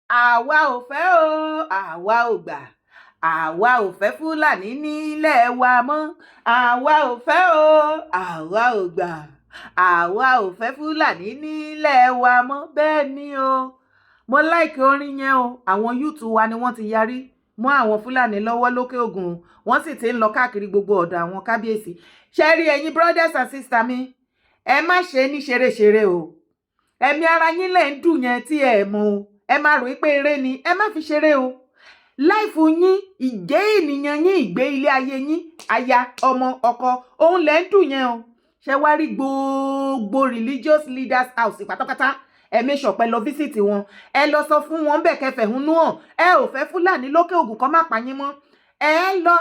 àwa ò fẹ́ o àwa ò gbà àwa ò fẹ́ Fúlàní nílẹ̀ wa mọ́ àwa ò fẹ́ o àwa ò gbà àwa ò fẹ́ Fúlàní nílẹ̀ wa mọ́. Bẹ́ẹ̀ ni o, mo láìkí orin yẹn o. Àwọn yúùtù wa ni wọ́n ti yarí mọ́ àwọn Fúlàní lọ́wọ́ lókè ògùn, wọ́n sì ti ń lọ káàkiri gbogbo ọ̀dọ̀ àwọn kábíyèsí. Ṣé rí ẹ̀yin brothers and sisters mi, ẹ má ṣe ní ṣeréṣeré o. Ẹ̀mí ara yín lẹ̀ ń dùn yẹn tí ẹ mọ̀ o. Ẹ má rò pé eré ni, ẹ má fi ṣeré o. Láìfù yín, ìjẹ́ ènìyàn yín, ìgbé ilé ayé yín, aya, ọmọ, ọkọ, òun lẹ̀ ń dùn yẹn o. Ṣé wá rí gbogbo religious leaders house pátápátá, ẹ make sure pé lọ visit wọn, ẹ lọ sọ fún wọn bẹ́ẹ̀ kẹ́ fẹ̀hónú hàn, ẹ ò fẹ́ Fúlàní lókè ògùn kan má pa yín mọ́. Ẹ lọ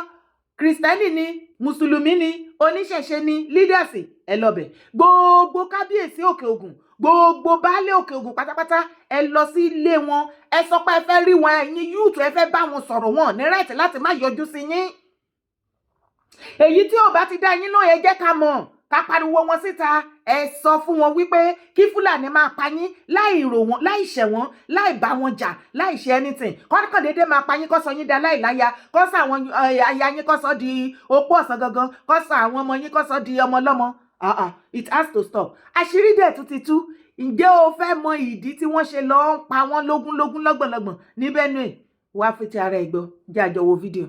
Kristẹni ni, Mùsùlùmí ni, oníṣẹ̀ṣe ni, leaders ẹ lọ bẹ̀. Gbogbo kábíyèsí òkè ògùn, gbogbo baálé òkè ògùn pátápátá, ẹ lọ sí ilé wọn, ẹ sọ pé ẹ fẹ́ rí wọn, ẹ̀yin yúùtù ẹ fẹ́ bá wọn sọ̀rọ̀, wọn ní right láti má yọjú sí yín. Èyí tí ò bá ti dá yín lóye jẹ́ ká mọ̀, ká pariwo wọn síta. Ẹ sọ fún wọn wípé kí Fúlàní máa pa yín láì rò wọn, láì ṣẹ̀ wọ́n, láì bá wọn jà, láì ṣe anything. Kọ́ńkàn dédé máa pa yín, kó sọ yín dá láìláya, kó sọ àwọn aya yín, kó sọ di opó ọ̀sán gangan, kó sọ àwọn ọmọ yín, kó sọ di ọmọ ọlọ́mọ. It has to stop. Àṣírí dẹ̀ tún ti tú. Ǹjẹ́ o fẹ́ mọ ìdí tí wọ́n ṣe lọ ń pa wọ́n lógún lọ́gbọ̀nlọ́gbọ̀n ní Benue? Wá fi ti ara ẹ̀ gbọ́, jẹ́ àjọ wo fídíò.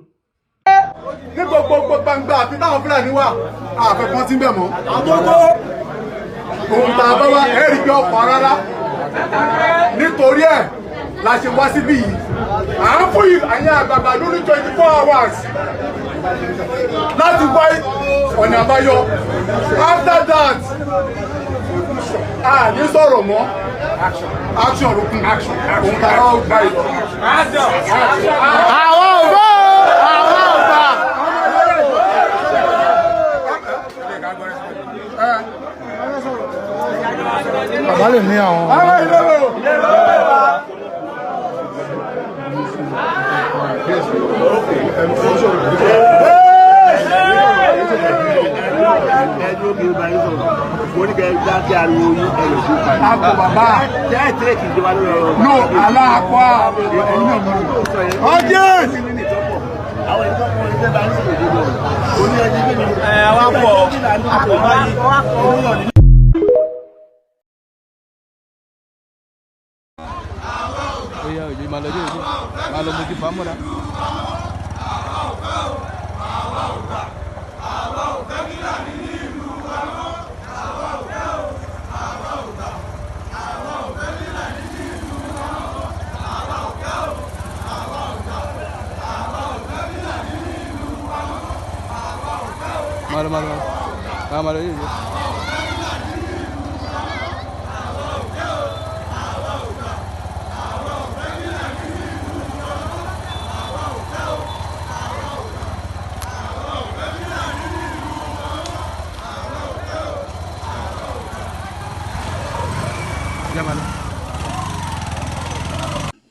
Ní gbogbo gbangba àfi táwọn Fúlàní wà àfẹ́kọ́ tí ń bẹ̀ mọ́. Òun tàbá wá ẹ̀rí pé ọkọ̀ rárá. Nítorí ẹ̀ la ṣe wá síbí yìí. À ń fún àyàn àgbàgbà lórí 24 hours láti wá ọ̀nà àbáyọ. After that, a ní sọ̀rọ̀ mọ́. Action ló kún. Òun tàbá ó gbà ìlọ. Àwọn ò gbọ́! Àwọn ò gbà! Bàbá lè ní àwọn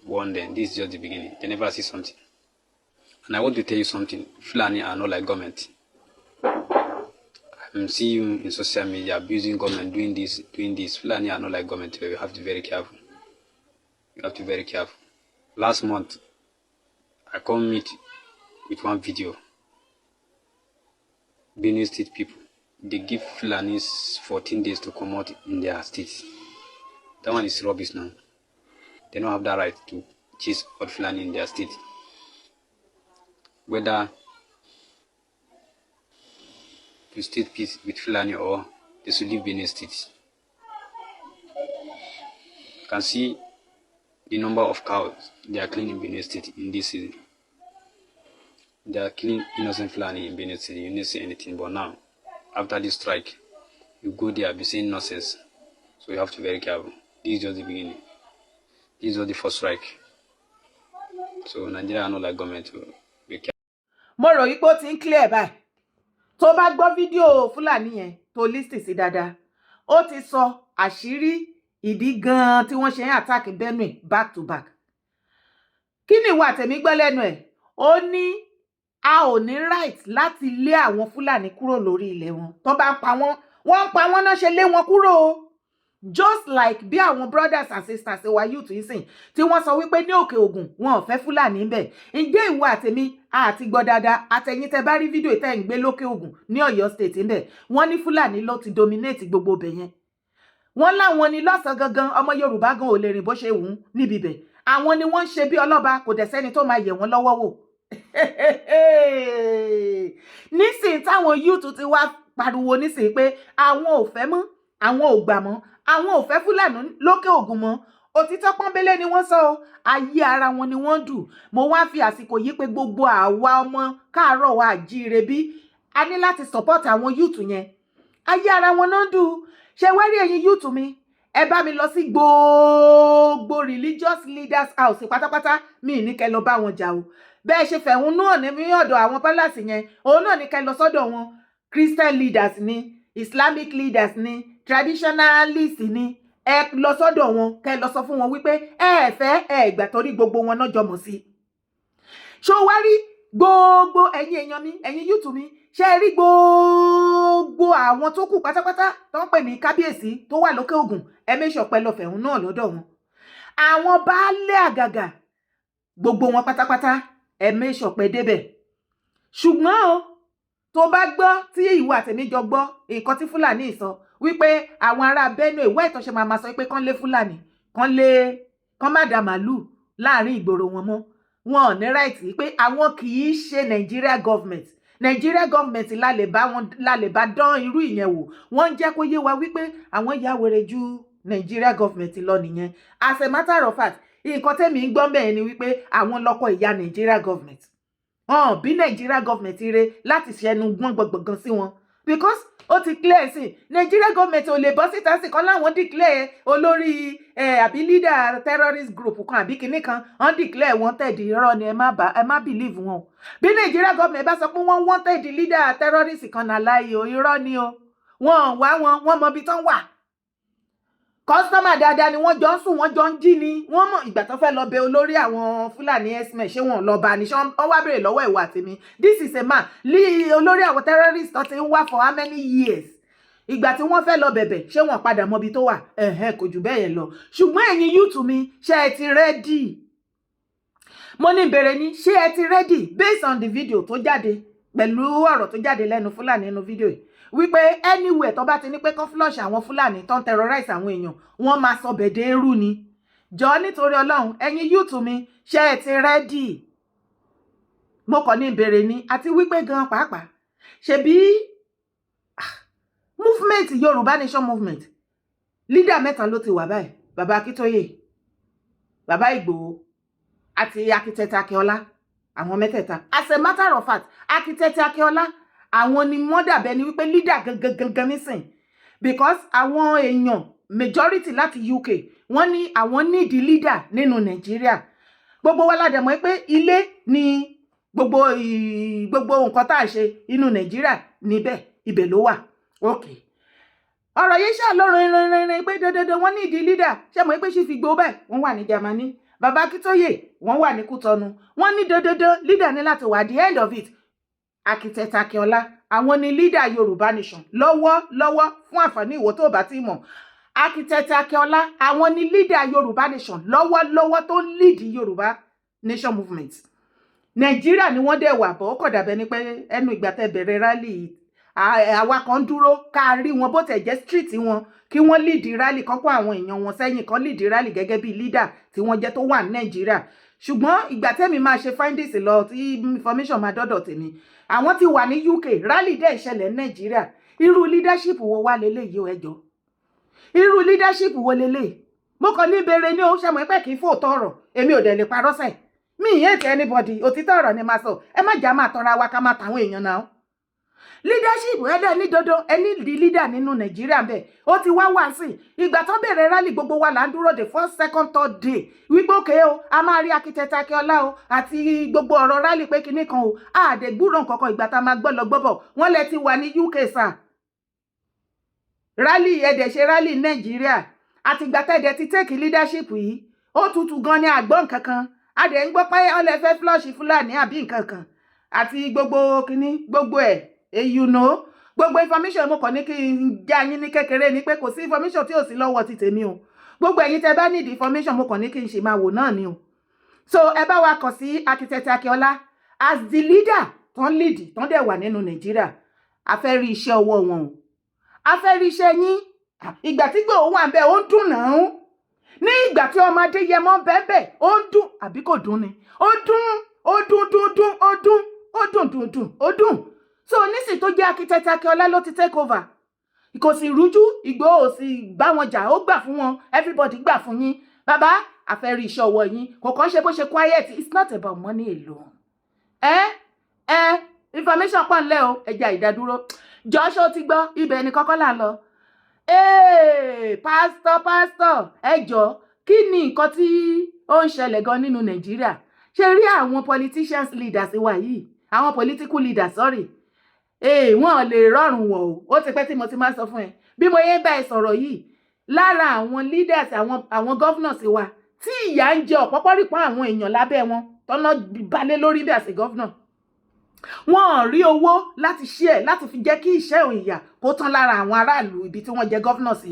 warn them, this is just the beginning. They never see something. And I want to tell you something. Fulani are not like government. I'm seeing in social media abusing government, doing this. Fulani are not like government. You have to be very careful. You have to be very careful. Last month, I come meet with one video. Benue State people, they give Fulanis 14 days to come out in their states. That one is rubbish now. They don't have that right to chase out Fulani in their state. Whether to state peace with Fulani or they should leave Benue State. You can see the number of cows they are killing in Benue State in this season. They are killing innocent Fulani in Benue State. You didn't say anything, but now, after this strike, you go there, be saying nonsense. So you have to be very careful. This is just the beginning. This is just the first strike. So Nigeria are not like government to be careful. Mo rò yí pé ó ti ń clear báyìí. Tó bá gbọ́ fídíò Fúlàní yẹn tó listen sí dáadáa, ó ti sọ àṣírí ìdí gan-an tí wọ́n ṣe ń attack Benue back to back. Kí ni ìwà tèmi gbọ́ lẹ́nu ẹ̀? Ó ní a ò ní right láti lé àwọn Fúlàní kúrò lórí ilẹ̀ wọn. Tó bá pa wọ́n, wọ́n pa wọ́n náà ṣe lé wọn kúrò o. just like bí àwọn brothers and sisters wa youth yìí sìn tí wọ́n sọ wípé ní Òkè Ògùn wọn ò fẹ́ Fúlàní ń bẹ̀. Ǹjẹ́ ìwọ àtèmi àti gbọ́ dáadáa àtẹ̀yìn tẹ́ bá rí fídíò tẹ́ ń gbé lókè Ògùn ní Ọ̀yọ́ state ń bẹ̀ wọ́n ní Fúlàní ló ti dominate gbogbo bẹ̀ yẹn. Wọ́n láwọn ni lọ́sàn gangan ọmọ Yorùbá gan ò lè rìn bó ṣe wù ú níbi bẹ̀. Àwọn ni wọ́n ń ṣe bí ọlọ́ba kò dẹ̀ sẹ́ni tó máa yẹ̀ wọ́n lọ́wọ́ wò. Nísìnyí táwọn youth ti wá pariwo nísìnyí pé àwọn ò fẹ́ mọ́, àwọn ò gbà mọ́, àwọn ò fẹ́ Fúlàní lókè Ògùn mọ́. Òtítọ́ pọ́nbélé ni wọ́n sọ o, ayé ara wọn ni wọ́n dù. Mo wá fi àsìkò yìí pé gbogbo àwa ọmọ káàárọ̀ wa àjíire bí a ní láti support àwọn youth yẹn. Ayé ara wọn náà dù. Ṣé wá rí ẹ̀yin youth mi? Ẹ bá mi lọ sí gbogbo religious leaders house pátápátá, mi ní kẹ́ lọ bá wọn jà o. Bẹ́ẹ̀ ṣe fẹ̀hónú hàn ní ọ̀dọ̀ àwọn palace yẹn, òun náà ní kẹ́ lọ sọ́dọ̀ wọn. Christian leaders ni, Islamic leaders ni, traditionalists ni. Ẹ lọ sọ́dọ̀ wọn, kẹ́ lọ sọ fún wọn wípé ẹ fẹ́ ẹ gbà torí gbogbo wọn náà jọmọ̀ sí. Ṣó wá rí gbogbo ẹ̀yin èèyàn mi, ẹ̀yin youth mi, ṣé rí gbogbo àwọn tó kù pátápátá tó ń pè ní kábíyèsí tó wà lókè Ògùn, ẹ make sure pé lọ fẹ̀hún náà lọ́dọ̀ wọn. Àwọn baálé àgàgà gbogbo wọn pátápátá ẹ make sure pé débẹ̀. Ṣùgbọ́n o tó bá gbọ́ tí ìwọ àtẹ̀mí jọ gbọ́ nǹkan tí Fúlàní sọ wípé àwọn ará Benue ìwé ìtọ́ṣe máa sọ pé kán lé Fúlàní, kán má da màálù láàrin ìgboro wọn mọ́. Wọn ò ní right pé àwọn kì í ṣe Nigeria government. Nigeria government la lè bá dán irú ìyẹn wò. Wọ́n jẹ́ kó yé wa wípé àwọn ya wèrè ju Nigeria government lọ nìyẹn. As a matter of fact, nǹkan tẹ́mi ń gbọ́ bẹ́ẹ̀ ni wípé àwọn lọ́kọ ìyá Nigeria government. Bí Nigeria government rẹ̀ láti ṣẹnu gbọ̀ngbọ̀ngbọ̀n sí wọn. Because ó ti clear sí Nigeria government ò lè bọ́ síta sí kan láwọn declare olórí àbí leader terrorist group kan àbí kinní kan wọ́n declare wanted. Irọ́ ni ẹ má believe wọn o. Bí Nigeria government bá sọ pé wọ́n wanted leader terrorist kan náà láàyè o, irọ́ ni o. Wọ́n wá wọ́n mọ ibi tán wà. Customer dáadáa ni wọ́n jọ ń sùn, wọ́n jọ ń jí ni. Wọ́n mọ̀ ìgbà tó fẹ́ lọ bẹ olórí àwọn Fúlàní herdsmen, ṣé wọ́n lọ bá ní ṣé wọ́n wá béèrè lọ́wọ́ ìwà tèmi. This is a man olórí àwọn terrorists tó ti ń wá for how many years? Ìgbà tí wọ́n fẹ́ lọ bẹ̀bẹ̀ ṣé wọ́n padà mọ ibi tó wà? Kò jù bẹ́ẹ̀ yẹn lọ. Ṣùgbọ́n ẹ̀yin youth mi, ṣé ẹ ti ready? Mo ní bẹ̀rẹ̀ ni, ṣé ẹ ti ready based on the video tó jáde pẹ̀lú ọ̀rọ̀ tó jáde lẹ́nu Fúlàní nínú video yìí? Wípé anywhere tó bá ti ní pé kán flush àwọn Fúlàní tó ń terrorize àwọn èèyàn, wọ́n máa sọ bẹ̀dẹ̀ eru ni. Jọ̀ọ́ nítorí Ọlọ́run, ẹ̀yin youth mi, ṣé ẹ ti ready? Mo kàn ní ìbéèrè ni, àti wípé gan pàápàá ṣebí movement Yorùbá Nation movement leader mẹ́ta ló ti wà báyìí. Bàbá Akíntóyè, Bàbá Ìgbòho àti Architect Akínọlá, àwọn mẹ́tẹ̀ẹ̀ta. As a matter of fact, Architect Akínọlá àwọn ni wọ́n dàbẹ̀ ni wípé leader gangan nísìn, because àwọn èèyàn majority láti UK wọ́n ní àwọn need leader nínú Nàìjíríà. Gbogbo wa la dẹ̀ mọ̀ pé ilé ni gbogbo nǹkan tá à ṣe inú Nàìjíríà níbẹ̀ ibẹ̀ ló wà. Okay. Ọ̀rọ̀ yìí ṣáà lọ́rọ̀ pé dandan wọ́n need leader. Ṣé mọ̀ pé ṣì fi gbó bẹ́ẹ̀ wọ́n wà ní Germany. Bàbá Akíntóyè wọ́n wà ní Kútọ́nù. Wọ́n ní dandan leader ní láti wà at the end of it. Architect Akínọlá àwọn ni leader Yorùbá Nation lọ́wọ́ fún àǹfààní ìwọ tó bá ti mọ̀. Architect Akínọlá àwọn ni leader Yorùbá Nation lọ́wọ́ tó lead Yorùbá Nation movement. Nàìjíríà ni wọ́n dẹ̀ wà bọ̀ ó kọ̀ dàbẹ́ ni pé ẹnu ìgbà tẹ́ bẹ̀rẹ̀ rally àwa kan dúró ká rí wọn bó tẹ̀ jẹ́ street wọn kí wọ́n lead rally kan kó àwọn èèyàn wọn sẹ́yìn kan lead rally gẹ́gẹ́ bí leader tí wọ́n jẹ́ tó wà ní Nàìjíríà. Ṣùgbọ́n ìgbà tẹ́mi máa ṣe findings lọ tí information máa dọ́dọ̀ tèmi, àwọn ti wà ní UK rally dẹ̀ ìṣẹ̀lẹ̀ ní Nàìjíríà. Irú leadership wo wá leléyìí o ẹjọ́? Irú leadership wo leléyìí? Mo kàn ní ìbéèrè ní o ṣe mọ̀ pé kì í fòótọ́ ọ̀rọ̀, èmi ò dẹ̀ lè parọ́ sẹ̀. Mi hate anybody, òtítọ́ ọ̀rọ̀ ni máa sọ. Ẹ má jà máa tanra wa ká máa tàwọn èèyàn náà. Leadership ẹ̀dẹ̀ ní dandan ẹni di leader nínú Nàìjíríà bẹ́ẹ̀ ó ti wá sí ìgbà tó bẹ̀rẹ̀ rally gbogbo wa là ń dúró the first second third day wípé òkè o a máa rí Architect Akínọlá o àti gbogbo ọ̀rọ̀ rally pé kinní kan o àdè gbúrò nǹkankan ìgbà tá a máa gbọ́ lọ gbọ́bọ̀ wọ́n lẹ ti wà ní UK sà. Rally ẹ̀dẹ̀ ṣe rally Nàìjíríà àti ìgbà tẹ́ẹ̀dẹ̀ ti take leadership yìí ó tutù gan ni àgbọ̀n kankan àdè ń gbọ́ pé wọ́n lẹ fẹ́ flush Fúlàní àbí nǹkan kan àti gbogbo kinní gbogbo ẹ̀ you know gbogbo information mo kàn ní kí n já yín ní kékeré ni pé kò sí information tí ò sí lọ́wọ́ ti tèmi o gbogbo ẹ̀yin tẹ́ bá need information mo kàn ní kí n ṣe máa wò náà ni o so ẹ bá wa kàn sí Architect Akinola as the leader tán lead tán dẹ̀ wà nínú Nàìjíríà a fẹ́ rí iṣẹ́ ọwọ́ wọn o a fẹ́ rí iṣẹ́ yín ìgbà tí Ìgbòho wà ń bẹ ó ń dùn náà ní ìgbà tí ọmọ Adéyẹmọ bẹ́ẹ̀ ó ń dùn àbí kò dùn ni ó dùn so nísìnyí tó jẹ́ Architect Akinola ló ti take over kò sì rújú Ìgbòho sì bá wọn jà ó gbà fún wọn everybody gbà fún yín bàbá a fẹ́ rí iṣẹ́ ọwọ́ yín kò kàn ṣe bó ṣe quiet it's not about money alone information pọ̀ nílẹ̀ o ẹja ìdádúró Joshua ti gbọ́ ibẹ̀ ni kọ́kọ́ là ń lọ pásítọ̀ ẹjọ́ kí ni nǹkan tí ó ń ṣẹlẹ̀ gan nínú Nàìjíríà ṣe rí àwọn politicians leaders wa yìí àwọn political leaders sorry wọ́n lè rọrùn wọ̀ o ó ti pẹ́ tí mo ti máa sọ fún ẹ bí mo yẹ bá ẹ sọ̀rọ̀ yìí lára àwọn leaders àwọn governors wa tí ìyà ń jẹ ọ̀pọ̀pọ̀rípọ̀ àwọn èèyàn lábẹ́ wọn tọ́nà balẹ̀ lórí bí àṣẹ governor wọ́n rí owó láti share láti fi jẹ́ kí iṣẹ́ ìyà kó tán lára àwọn aráàlú ibi tí wọ́n jẹ governor sí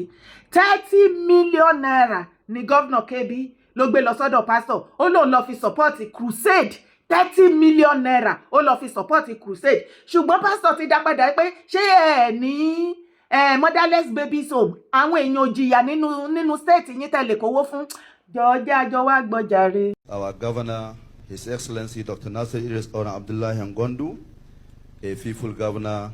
30 million naira ni governor KB ló gbé lọ sọ́dọ̀ pastor ó lóun lọ fi support crusade 30 million naira ó lọ fi support crusade ṣùgbọ́n pastor ti dá padà pé ṣé ẹ ní motherless babies home àwọn èèyàn ò jìyà nínú state yín tẹ̀lé kówó fún jọjá àjọ wa gbọ́jàre. Our governor, His Excellency Dr. Nasir Idris Ona Abdullahi Ngondu, a faithful governor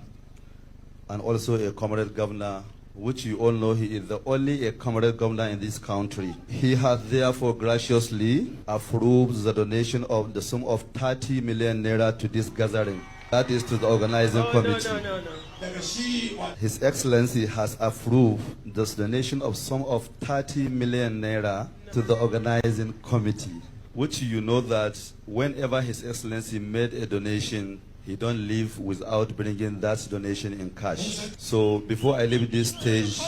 and also a comrade governor, which you all know he is the only a comrade governor in this country. He has therefore graciously approved the donation of the sum of 30 million naira to this gathering. That is to the organizing committee. His Excellency has approved the donation of sum of 30 million naira to the organizing committee, which you know that whenever His Excellency made a donation, he don't leave without bringing that donation in cash. So before I leave this stage,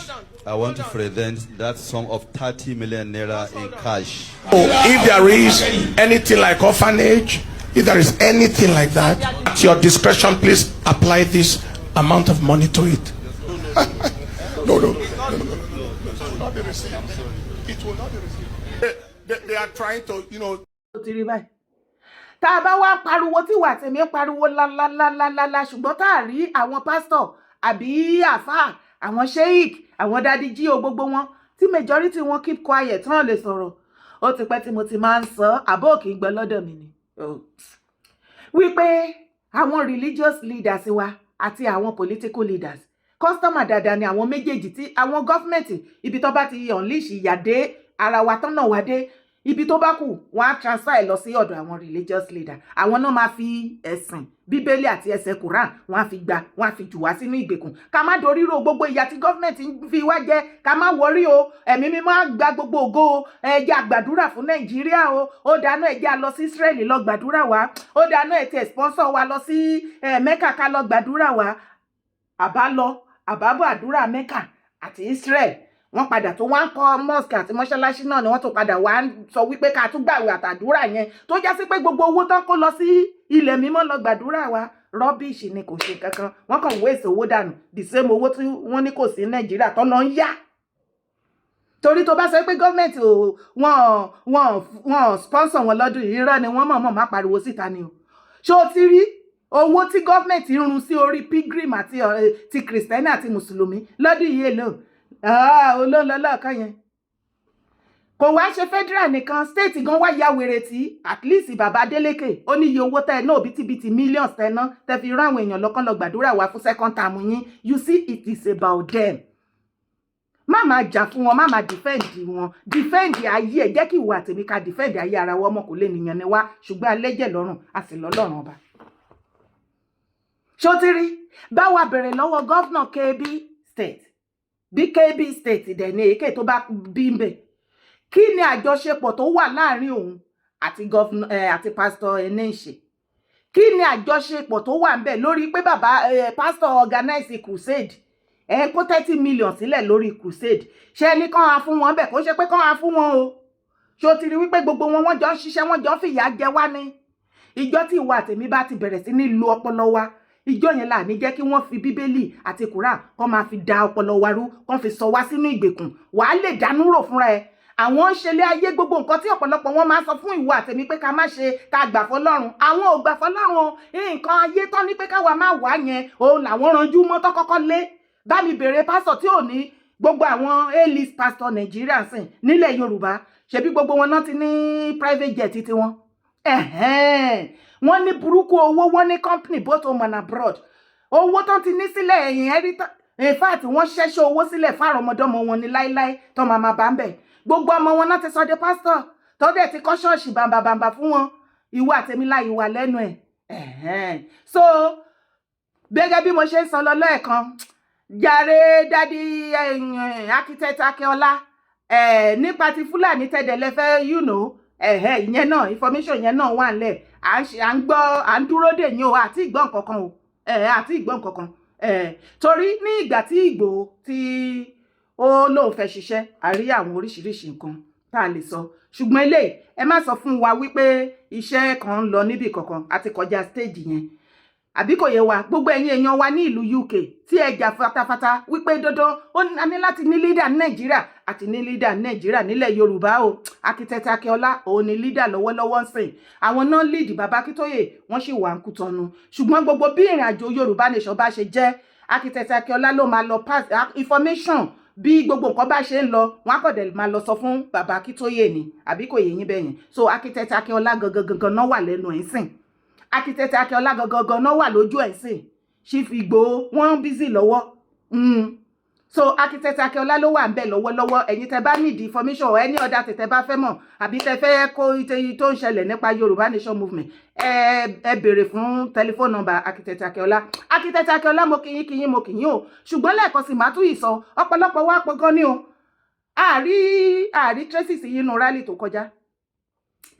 I want to present that sum of 30 million naira in cash. If there is anything like orphanage, if there is anything like that, to your discretion, please apply this amount of money to it. No. It will not be received. It will not be received. They are trying to, tá a bá wá pariwo tí wà tèmi pariwo lálálálálá ṣùgbọ́n tá a rí àwọn pásítọ̀ àbí àfáà àwọn sheik àwọn dádì jí o gbogbo wọn tí majority wọn keep quiet tán lè sọ̀rọ̀ ó ti pẹ́ tí mo ti máa ń sọ àbó kì í gbọ́ lọ́dọ̀ mi ni wípé àwọn religious leaders wa àti àwọn political leaders customer dáadáa ni àwọn méjèèjì tí àwọn gọ́fìmẹ̀ntì ibi tó bá ti unleash ìyà dé ara wa tán náà wá dé ibi tó bá kù wọ́n á transfer lọ sí ọ̀dọ̀ àwọn religious leader àwọn náà máa fi ẹ̀sìn bíbélì àti ẹsẹ̀ Quran wọ́n á fi jù wá sínú ìgbèkùn ká má doríro gbogbo ìyà tí gọ́fìmẹ̀ntì ń fi wá jẹ ká má wọrí o ẹ̀mí mi máa gba gbogbo ògo o ẹ jẹ́ á gbàdúrà fún Nàìjíríà o ó dáná ẹ jẹ́ á lọ sí Israeli lọ gbàdúrà wá ó dáná ẹ tẹ sponsor wa lọ sí Mecca ká lọ gbàdúrà wá àbábọ̀ àdúrà Mecca àti Israel wọ́n padà tó wá ń kọ́ mosque àti mọ́ṣáláṣí náà ni wọ́n tó padà wá ń sọ wípé ká tún gbàwé àtàdúrà yẹn tó já sí pé gbogbo owó tán kó lọ sí ilẹ̀ mímọ́ lọ gbàdúrà wa rọ́bìṣì ni kò ṣe kankan wọ́n kàn waste owó dànù the same owó tí wọ́n ní kò sí Nàìjíríà tó lọ ń yá torí tó bá sọ pé gọ́ọ̀mẹ̀ntì wọ́n sponsor wọn lọ́dún yìí irọ́ ni wọ́n mọ̀ọ́mọ̀ má pariwo síta ni o ṣé o ti rí owó tí gọ́ọ̀mẹ̀ntì run sí orí pilgrim àti ti kìrìsìtẹ́nì àti mùsùlùmí lọ́dún yìí èlò olólọ́lọ́ọ̀kan yẹn kò wá ṣe federal nìkan state gan wá ya wèrè tí at least bàbá Adeleke ó ní iye owó tẹ náà bítíbitì millions tẹ ná tẹ fi rán àwọn èèyàn lọ́kàn lọ gbàdúrà wá fún second term yín you see it is about them má máa jà fún wọn má máa defend ayé ẹ jẹ́ kí ìwà tèmi ká defend ayé ara wọn ọmọ kò lè nìyàn ni wá ṣùgbọ́n alẹ́jẹ̀ lọ́rùn a sì lọ́lọ́run ọba ṣótírí báwa bẹ̀rẹ̀ lọ́wọ́ gọ́vnà KB state bí KB state dẹ̀ ní èké tó bá bí ń bẹ̀ kí ni àjọṣepọ̀ tó wà láàrin òun àti pastor Enenche kí ni àjọṣepọ̀ tó wà ń bẹ̀ lórí pé bàbá pastor organize crusade kó 30 million sílẹ̀ lórí crusade ṣe ní kán á fún wọn bẹ̀ kó ṣe pé kán á fún wọn o ṣó ti rí wípé gbogbo wọn jọ ń ṣiṣẹ́ wọn jọ ń fìyà jẹ wá ní ìjọ tí ìwà tèmi bá ti bẹ̀rẹ̀ sí ní lu ọpọlọ wa ìjọ yẹn là ní jẹ́ kí wọ́n fi bíbélì àti kùrán kọ́ máa fi da ọpọlọ wa rú kọ́ fi sọ wá sínú ìgbèkùn wàá lè dánú rò fúnra ẹ àwọn ń ṣẹlẹ̀ ayé gbogbo nǹkan tí ọ̀pọ̀lọpọ̀ wọn máa sọ fún ìwọ àtẹ̀mí pé ká má ṣe ká gbà fọlọ́run àwọn ò gbà fọlọ́run o nǹkan ayé tán ní pé káwa má wà yẹn òun làwọn ranjú mọ́ tó kọ́kọ́ lé bá mi bèrè pásọ̀ tí ò ní gbogbo àwọn A-list pastor Nàìjíríà sìn nílẹ̀ Yorùbá ṣebí gbogbo wọn náà ti ní private jet tiwọn wọ́n ní burúkú owó wọ́n ní company both home and abroad owó tán ti ní sílẹ̀ ẹ̀yìn ẹ̀rí in fact wọ́n ṣẹ́ṣẹ́ owó sílẹ̀ fáwọn ọmọdọ́mọ wọn ní láíláí tó máa bá ń bẹ̀ gbogbo ọmọ wọn náà ti sọ de pásítọ̀ tó dẹ̀ ti kọ́ ṣọ́ọ̀ṣì bàǹbàǹbà fún wọn ìwà àtẹ̀mílà ìwà lẹ́nu ẹ̀ so gẹ́gẹ́ bí mo ṣe ń sọ lọ lẹ́ẹ̀kan jàre dádì architect Akínọlá nípa ti Fúlàní tẹ̀dẹ̀lẹ́fẹ́ ìyẹn náà information yẹn náà wà nílẹ̀ à ń gbọ́ à ń dúró dè yín o àti ìgbọ́n kankan o àti ìgbọ́n kankan torí ní ìgbà tí Ìgbòho tí ó lóun fẹ́ ṣiṣẹ́ àrí àwọn oríṣiríṣi nǹkan tá a lè sọ ṣùgbọ́n eléyìí ẹ má sọ fún wa wípé iṣẹ́ kan ń lọ níbì kankan àti kọjá stage yẹn àbí kò yé wa gbogbo ẹ̀yin èèyàn wa ní ìlú UK tí ẹ jà fatafata wípé dandan ó ní láti ní leader ní Nàìjíríà àti ní leader ní Nàìjíríà nílẹ̀ Yorùbá o Architect Akínọlá òun ni leader lọ́wọ́lọ́wọ́ ń sìn àwọn náà lead bàbá Akíntóyè wọ́n sì wà ń Kútọ́nù ṣùgbọ́n gbogbo bí ìrìn àjò Yorùbá nation bá ṣe jẹ́ Architect Akínọlá ló máa lọ pass information bí gbogbo nǹkan bá ṣe ń lọ wọn kò dẹ̀ máa lọ sọ fún bàbá Akíntóyè ni àbí kò yé yín bẹ́ẹ̀ yẹn so Architect Akínọlá gangan náà wà lẹ́nu ẹ̀ ń sìn Architect Akínọlá gangan náà wà lójú ẹ̀ ń sìn Chief Ìgbòho wọ́n busy lọ́wọ́ so Architect Akínọlá ló wà ń bẹ̀ lọ́wọ́lọ́wọ́ ẹ̀yin tẹ́ bá need information or any other tẹ́ bá fẹ́ mọ̀ àbí tẹ́ fẹ́ kó tó ń ṣẹlẹ̀ nípa Yorùbá Nation Movement ẹ béèrè fún telephone number Architect Akínọlá Architect Akínọlá mo kìyìn o ṣùgbọ́n lẹ́ẹ̀kan sì máa tún yìí sọ ọ̀pọ̀lọpọ̀ wá pọ̀ gan ni o àárí traces yìí nínú rally tó kọjá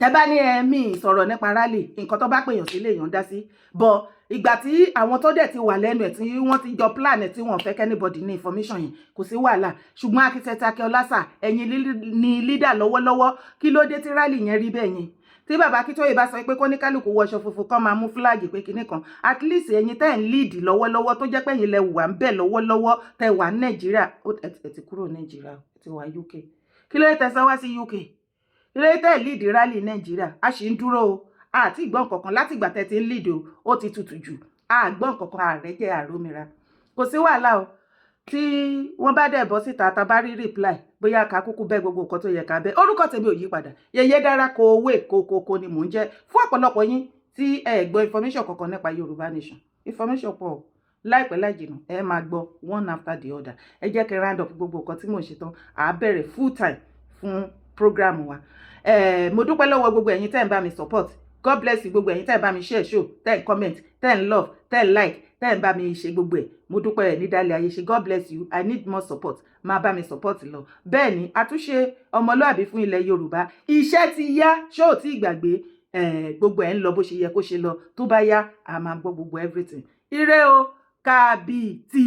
tẹ́ bá ní ẹ̀mí sọ̀rọ̀ nípa rally nǹkan tó bá pèèyàn sí lèèyàn dá sí bọ̀ ìgbà tí àwọn tó dẹ̀ ti wà lẹ́nu ẹ̀ tí wọ́n ti jọ plan ẹ̀ tí wọ́n fẹ́ kẹ́nìbọ̀dì ní information yẹn kò sí wàhálà ṣùgbọ́n Architect Akínọlá sà ẹ̀yin ni leader lọ́wọ́lọ́wọ́ kí ló dé tí rally yẹn rí bẹ́ẹ̀ yẹn tí bàbá Akíntóyè bá sọ pé kó ní kálukú wọṣọ funfun kan máa mú fúláàgì pé kinní kan at least ẹ̀yin tẹ́ ń lead lọ́wọ́lọ́wọ́ tó jẹ́ pé ẹ̀yin lẹ wà ń bẹ̀ lọ́wọ́lọ́wọ́ tẹ́ wà ní Nàìjíríà ẹ ti kúrò Nàìjíríà ẹ ti wà UK kí ló tẹ́ sọ wá sí UK kí ló tẹ́ lead rally Nàìjíríà a sì ń dúró o àti ìgbọ́n kankan láti ìgbà tẹ́ ti ń lead o ó ti tutù jù àgbọ́n kankan ààrẹ jẹ́ àrómìnira kò sí wàhálà o tí wọ́n bá dẹ̀ bọ́ síta tá bá rí reply bóyá ká kúkú bẹ́ gbogbo nǹkan tó yẹ ká bẹ́ orúkọ tèmi ò yí padà Yèyé Dára kó ni mò ń jẹ́ fún ọ̀pọ̀lọpọ̀ yín tí ẹ gbọ́ information kankan nípa Yorùbá Nation information pọ̀ láìpẹ́ láìjìnà ẹ máa gbọ́ one after the other ẹ jẹ́ kí n round up gbogbo nǹkan tí mò ń ṣe tán à bẹ̀rẹ̀ full time fún program wa mo dúpẹ́ lọ́wọ́ gbogbo ẹ̀yin tẹ́ ń bá mi support God bless you gbogbo ẹ̀yin tẹ́ ń bá mi share show tẹ́ ń comment tẹ́ ń love tẹ́ ń like tẹ́ ń bá mi ṣe gbogbo ẹ̀ mo dúpẹ́ ẹ̀ ní dálẹ̀ ayé ṣe God bless you I need more support máa bá mi support lọ bẹ́ẹ̀ ni àtúnṣe ọmọlúàbí fún ilẹ̀ Yorùbá iṣẹ́ ti yá ṣó tí ìgbàgbé gbogbo ẹ̀ ń lọ bó ṣe yẹ kó ṣe lọ tó bá yá a máa gbọ́ gbogbo everything ire o kábíyèsí.